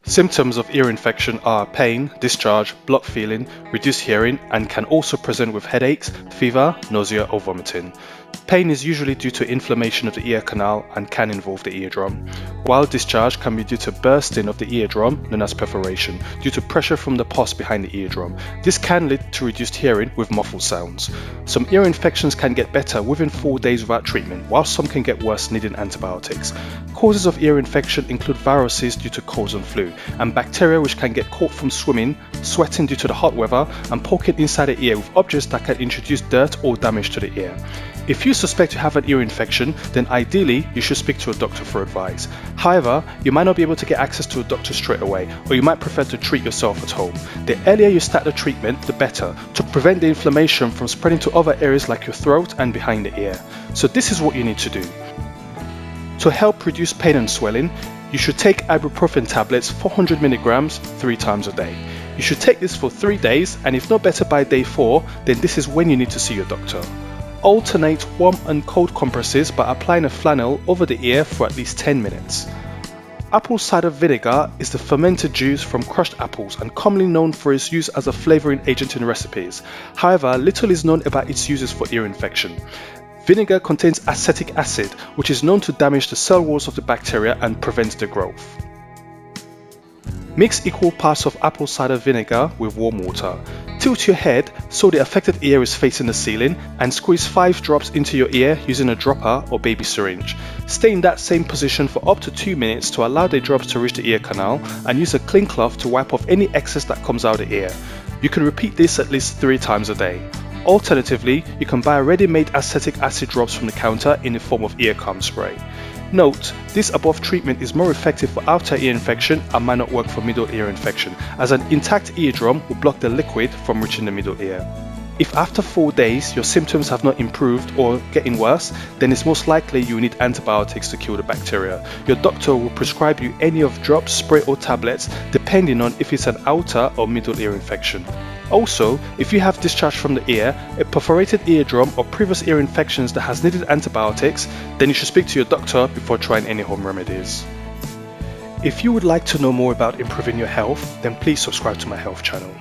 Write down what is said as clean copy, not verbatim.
Symptoms of ear infection are pain, discharge, blocked feeling, reduced hearing, and can also present with headaches, fever, nausea, or vomiting. Pain is usually due to inflammation of the ear canal and can involve the eardrum, while discharge can be due to bursting of the eardrum, known as perforation, due to pressure from the pus behind the eardrum. This can lead to reduced hearing with muffled sounds. Some ear infections can get better within 4 days without treatment, while some can get worse needing antibiotics. Causes of ear infection include viruses due to colds and flu, and bacteria which can get caught from swimming, sweating due to the hot weather, and poking inside the ear with objects that can introduce dirt or damage to the ear. If you suspect you have an ear infection, then ideally you should speak to a doctor for advice. However, you might not be able to get access to a doctor straight away, or you might prefer to treat yourself at home. The earlier you start the treatment, the better, to prevent the inflammation from spreading to other areas like your throat and behind the ear. So this is what you need to do. To help reduce pain and swelling, you should take Ibuprofen tablets 400 mg 3 times a day. You should take this for 3 days, and if not better by day 4, then this is when you need to see your doctor. Alternate warm and cold compresses by applying a flannel over the ear for at least 10 minutes. Apple cider vinegar is the fermented juice from crushed apples and commonly known for its use as a flavoring agent in recipes. However, little is known about its uses for ear infection. Vinegar contains acetic acid, which is known to damage the cell walls of the bacteria and prevent the growth. Mix equal parts of apple cider vinegar with warm water. Tilt your head so the affected ear is facing the ceiling and squeeze 5 drops into your ear using a dropper or baby syringe. Stay in that same position for up to 2 minutes to allow the drops to reach the ear canal, and use a clean cloth to wipe off any excess that comes out of the ear. You can repeat this at least 3 times a day. Alternatively, you can buy ready-made acetic acid drops from the counter in the form of EarCalm spray. Note, this above treatment is more effective for outer ear infection and might not work for middle ear infection, as an intact eardrum will block the liquid from reaching the middle ear. If after 4 days your symptoms have not improved or getting worse, then it's most likely you need antibiotics to kill the bacteria. Your doctor will prescribe you any of drops, spray or tablets depending on if it's an outer or middle ear infection. Also, if you have discharge from the ear, a perforated eardrum or previous ear infections that has needed antibiotics, then you should speak to your doctor before trying any home remedies. If you would like to know more about improving your health, then please subscribe to my health channel.